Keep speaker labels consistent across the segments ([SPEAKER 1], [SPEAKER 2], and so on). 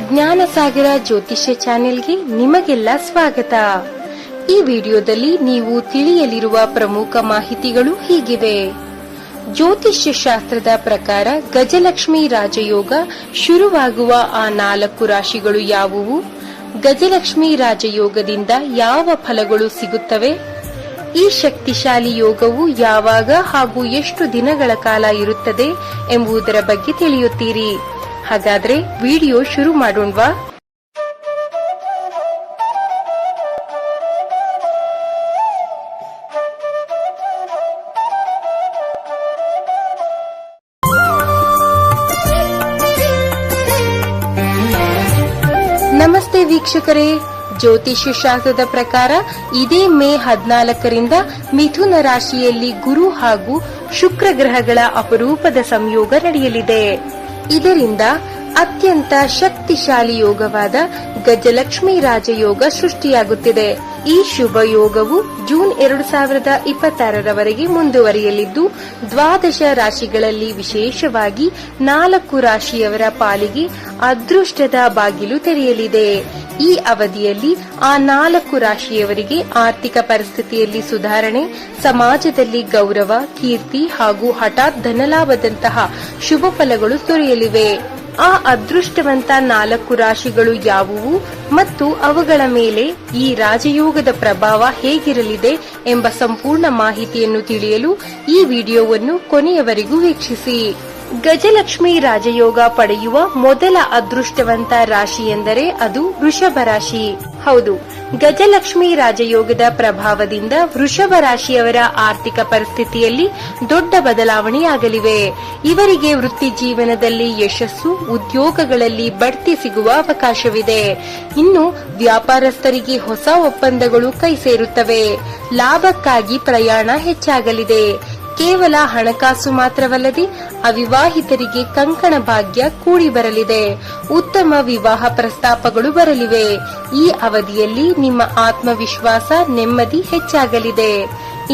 [SPEAKER 1] ಜ್ಞಾನಸಾಗರ ಜ್ಯೋತಿಷ್ಯ ಚಾನೆಲ್ಗೆ ನಿಮಗೆಲ್ಲ ಸ್ವಾಗತ. ಈ ವಿಡಿಯೋದಲ್ಲಿ ನೀವು ತಿಳಿಯಲಿರುವ ಪ್ರಮುಖ ಮಾಹಿತಿಗಳು ಹೀಗಿವೆ. ಜ್ಯೋತಿಷ್ಯ ಶಾಸ್ತ್ರದ ಪ್ರಕಾರ ಗಜಲಕ್ಷ್ಮಿ ರಾಜಯೋಗ ಶುರುವಾಗುವ ಆ 4 ರಾಶಿಗಳು ಯಾವುವು? ಗಜಲಕ್ಷ್ಮಿ ರಾಜಯೋಗದಿಂದ ಯಾವ ಫಲಗಳು ಸಿಗುತ್ತವೆ? ಈ ಶಕ್ತಿಶಾಲಿ ಯೋಗವು ಯಾವಾಗ ಹಾಗೂ ಎಷ್ಟು ದಿನಗಳ ಕಾಲ ಇರುತ್ತದೆ ಎಂಬುದರ ಬಗ್ಗೆ ತಿಳಿಯುತ್ತೀರಿ. ಹಾಗಾದ್ರೆ ವಿಡಿಯೋ ಶುರು ಮಾಡೋಣವಾ? ನಮಸ್ತೆ ವೀಕ್ಷಕರೇ. ಜ್ಯೋತಿಷ್ಯ ಶಾಸ್ತ್ರದ ಪ್ರಕಾರ ಇದೇ ಮೇ 14ರಿಂದ ಮಿಥುನ ರಾಶಿಯಲ್ಲಿ ಗುರು ಹಾಗೂ ಶುಕ್ರ ಗ್ರಹಗಳ ಅಪರೂಪದ ಸಂಯೋಗ ನಡೆಯಲಿದೆ. ಇದರಿಂದ ಅತ್ಯಂತ ಶಕ್ತಿಶಾಲಿ ಯೋಗವಾದ ಗಜಲಕ್ಷ್ಮಿ ರಾಜಯೋಗ ಸೃಷ್ಟಿಯಾಗುತ್ತಿದೆ. ಈ ಶುಭ ಯೋಗವು ಜೂನ್ 2026ರವರೆಗೆ ಮುಂದುವರಿಯಲಿದ್ದು, 12 ರಾಶಿಗಳಲ್ಲಿ ವಿಶೇಷವಾಗಿ 4 ರಾಶಿಯವರ ಪಾಲಿಗೆ ಅದೃಷ್ಟದ ಬಾಗಿಲು ತೆರೆಯಲಿದೆ. ಈ ಅವಧಿಯಲ್ಲಿ ಆ 4 ರಾಶಿಯವರಿಗೆ ಆರ್ಥಿಕ ಪರಿಸ್ಥಿತಿಯಲ್ಲಿ ಸುಧಾರಣೆ, ಸಮಾಜದಲ್ಲಿ ಗೌರವ, ಕೀರ್ತಿ ಹಾಗೂ ಹಠಾತ್ ಧನಲಾಭದಂತಹ ಶುಭ ಫಲಗಳು ದೊರೆಯಲಿವೆ. ಆ ಅದೃಷ್ಟವಂತ 4 ರಾಶಿಗಳು ಯಾವುವು ಮತ್ತು ಅವುಗಳ ಮೇಲೆ ಈ ರಾಜಯೋಗದ ಪ್ರಭಾವ ಹೇಗಿರಲಿದೆ ಎಂಬ ಸಂಪೂರ್ಣ ಮಾಹಿತಿಯನ್ನು ತಿಳಿಯಲು ಈ ವಿಡಿಯೋವನ್ನು ಕೊನೆಯವರೆಗೂ ವೀಕ್ಷಿಸಿ. ಗಜಲಕ್ಷ್ಮಿ ರಾಜಯೋಗ ಪಡೆಯುವ ಮೊದಲ ಅದೃಷ್ಟವಂತ ರಾಶಿ ಎಂದರೆ ಅದು ವೃಷಭ ರಾಶಿ. ಹೌದು, ಗಜಲಕ್ಷ್ಮಿ ರಾಜಯೋಗದ ಪ್ರಭಾವದಿಂದ ವೃಷಭ ರಾಶಿಯವರ ಆರ್ಥಿಕ ಪರಿಸ್ಥಿತಿಯಲ್ಲಿ ದೊಡ್ಡ ಬದಲಾವಣೆಯಾಗಲಿವೆ. ಇವರಿಗೆ ವೃತ್ತಿ ಜೀವನದಲ್ಲಿ ಯಶಸ್ಸು, ಉದ್ಯೋಗಗಳಲ್ಲಿ ಬಡ್ತಿ ಸಿಗುವ ಅವಕಾಶವಿದೆ. ಇನ್ನು ವ್ಯಾಪಾರಸ್ಥರಿಗೆ ಹೊಸ ಒಪ್ಪಂದಗಳು ಕೈ ಸೇರುತ್ತವೆ. ಲಾಭಕ್ಕಾಗಿ ಪ್ರಯಾಣ ಹೆಚ್ಚಾಗಲಿದೆ. ಕೇವಲ ಹಣಕಾಸು ಮಾತ್ರವಲ್ಲದೆ ಅವಿವಾಹಿತರಿಗೆ ಕಂಕಣ ಭಾಗ್ಯ ಕೂಡಿ ಬರಲಿದೆ. ಉತ್ತಮ ವಿವಾಹ ಪ್ರಸ್ತಾಪಗಳು ಬರಲಿವೆ. ಈ ಅವಧಿಯಲ್ಲಿ ನಿಮ್ಮ ಆತ್ಮವಿಶ್ವಾಸ, ನೆಮ್ಮದಿ ಹೆಚ್ಚಾಗಲಿದೆ.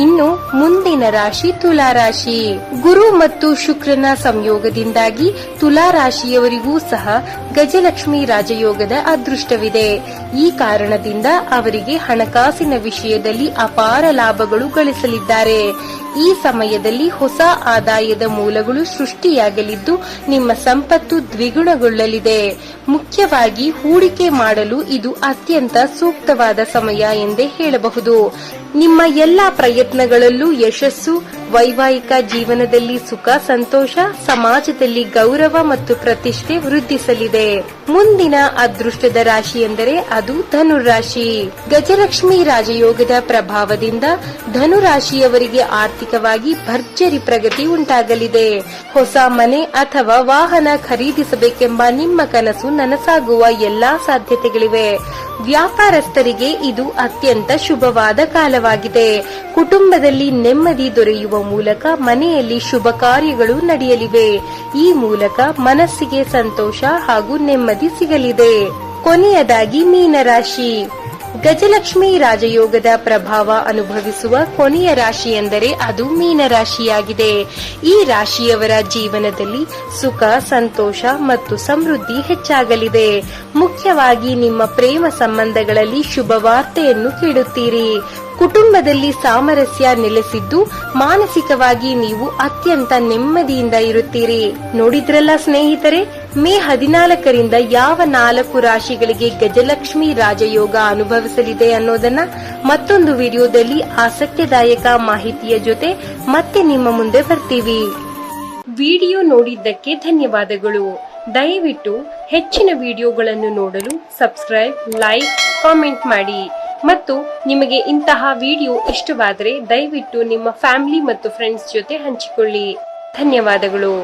[SPEAKER 1] ಇನ್ನು ಮುಂದಿನ ರಾಶಿ ತುಲಾರಾಶಿ. ಗುರು ಮತ್ತು ಶುಕ್ರನ ಸಂಯೋಗದಿಂದಾಗಿ ತುಲಾರಾಶಿಯವರಿಗೂ ಸಹ ಗಜಲಕ್ಷ್ಮಿ ರಾಜಯೋಗದ ಅದೃಷ್ಟವಿದೆ. ಈ ಕಾರಣದಿಂದ ಅವರಿಗೆ ಹಣಕಾಸಿನ ವಿಷಯದಲ್ಲಿ ಅಪಾರ ಲಾಭಗಳು ಗಳಿಸಲಿದ್ದಾರೆ. ಈ ಸಮಯದಲ್ಲಿ ಹೊಸ ಆದಾಯದ ಮೂಲಗಳು ಸೃಷ್ಟಿಯಾಗಲಿದ್ದು, ನಿಮ್ಮ ಸಂಪತ್ತು ದ್ವಿಗುಣಗೊಳ್ಳಲಿದೆ. ಮುಖ್ಯವಾಗಿ ಹೂಡಿಕೆ ಮಾಡಲು ಇದು ಅತ್ಯಂತ ಸೂಕ್ತವಾದ ಸಮಯ ಎಂದೇ ಹೇಳಬಹುದು. ನಿಮ್ಮ ಎಲ್ಲಾ ಪ್ರಯತ್ನಗಳಲ್ಲೂ ಯಶಸ್ಸು, ವೈವಾಹಿಕ ಜೀವನದಲ್ಲಿ ಸುಖ, ಸಂತೋಷ, ಸಮಾಜದಲ್ಲಿ ಗೌರವ ಮತ್ತು ಪ್ರತಿಷ್ಠೆ ವೃದ್ಧಿಸಲಿದೆ. ಮುಂದಿನ ಅದೃಷ್ಟದ ರಾಶಿ ಎಂದರೆ ಅದು ಧನುರಾಶಿ. ಗಜಲಕ್ಷ್ಮಿ ರಾಜಯೋಗದ ಪ್ರಭಾವದಿಂದ ಧನುರಾಶಿಯವರಿಗೆ ಆರ್ಥಿಕವಾಗಿ ಭರ್ಜರಿ ಪ್ರಗತಿ ಉಂಟಾಗಲಿದೆ. ಹೊಸ ಮನೆ ಅಥವಾ ವಾಹನ ಖರೀದಿಸಬೇಕೆಂಬ ನಿಮ್ಮ ಕನಸು ನನಸಾಗುವ ಎಲ್ಲಾ ಸಾಧ್ಯತೆಗಳಿವೆ. ವ್ಯಾಪಾರಸ್ಥರಿಗೆ ಇದು ಅತ್ಯಂತ ಶುಭವಾದ ಕಾಲವಾಗಿದೆ. ಕುಟುಂಬದಲ್ಲಿ ನೆಮ್ಮದಿ ದೊರೆಯುವ ಮೂಲಕ ಮನೆಯಲ್ಲಿ ಶುಭ ಕಾರ್ಯಗಳು ನಡೆಯಲಿವೆ. ಈ ಮೂಲಕ ಮನಸ್ಸಿಗೆ ಸಂತೋಷ ಹಾಗೂ ನೆಮ್ಮದಿ ಸಿಗಲಿದೆ. ಕೊನೆಯದಾಗಿ ಮೀನರಾಶಿ. ಗಜಲಕ್ಷ್ಮಿ ರಾಜಯೋಗದ ಪ್ರಭಾವ ಅನುಭವಿಸುವ ಕೊನೆಯ ರಾಶಿ ಎಂದರೆ ಅದು ಮೀನರಾಶಿಯಾಗಿದೆ. ಈ ರಾಶಿಯವರ ಜೀವನದಲ್ಲಿ ಸುಖ, ಸಂತೋಷ ಮತ್ತು ಸಮೃದ್ಧಿ ಹೆಚ್ಚಾಗಲಿದೆ. ಮುಖ್ಯವಾಗಿ ನಿಮ್ಮ ಪ್ರೇಮ ಸಂಬಂಧಗಳಲ್ಲಿ ಶುಭ ವಾರ್ತೆಯನ್ನು ಕೇಳುತ್ತೀರಿ. ಕುಟುಂಬದಲ್ಲಿ ಸಾಮರಸ್ಯ ನೆಲೆಸಿದ್ದು, ಮಾನಸಿಕವಾಗಿ ನೀವು ಅತ್ಯಂತ ನೆಮ್ಮದಿಯಿಂದ ಇರುತ್ತೀರಿ. ನೋಡಿದ್ರಲ್ಲ ಸ್ನೇಹಿತರೆ, ಮೇ 14ರಿಂದ ಯಾವ 4 ರಾಶಿಗಳಿಗೆ ಗಜಲಕ್ಷ್ಮಿ ರಾಜಯೋಗ ಅನುಭವಿಸಲಿದೆ ಅನ್ನೋದನ್ನ ಮತ್ತೊಂದು ವಿಡಿಯೋದಲ್ಲಿ ಆಸಕ್ತಿದಾಯಕ ಮಾಹಿತಿಯ ಜೊತೆ ಮತ್ತೆ ನಿಮ್ಮ ಮುಂದೆ ಬರ್ತೀವಿ. ವಿಡಿಯೋ ನೋಡಿದ್ದಕ್ಕೆ ಧನ್ಯವಾದಗಳು. ದಯವಿಟ್ಟು ಹೆಚ್ಚಿನ ವಿಡಿಯೋಗಳನ್ನು ನೋಡಲು ಸಬ್ಸ್ಕ್ರೈಬ್, ಲೈಕ್, ಕಾಮೆಂಟ್ ಮಾಡಿ. ಮತ್ತು ನಿಮಗೆ ಇಂತಹ ವಿಡಿಯೋ ಇಷ್ಟವಾದರೆ ದಯವಿಟ್ಟು ನಿಮ್ಮ ಫ್ಯಾಮಿಲಿ ಮತ್ತು ಫ್ರೆಂಡ್ಸ್ ಜೊತೆ ಹಂಚಿಕೊಳ್ಳಿ. ಧನ್ಯವಾದಗಳು.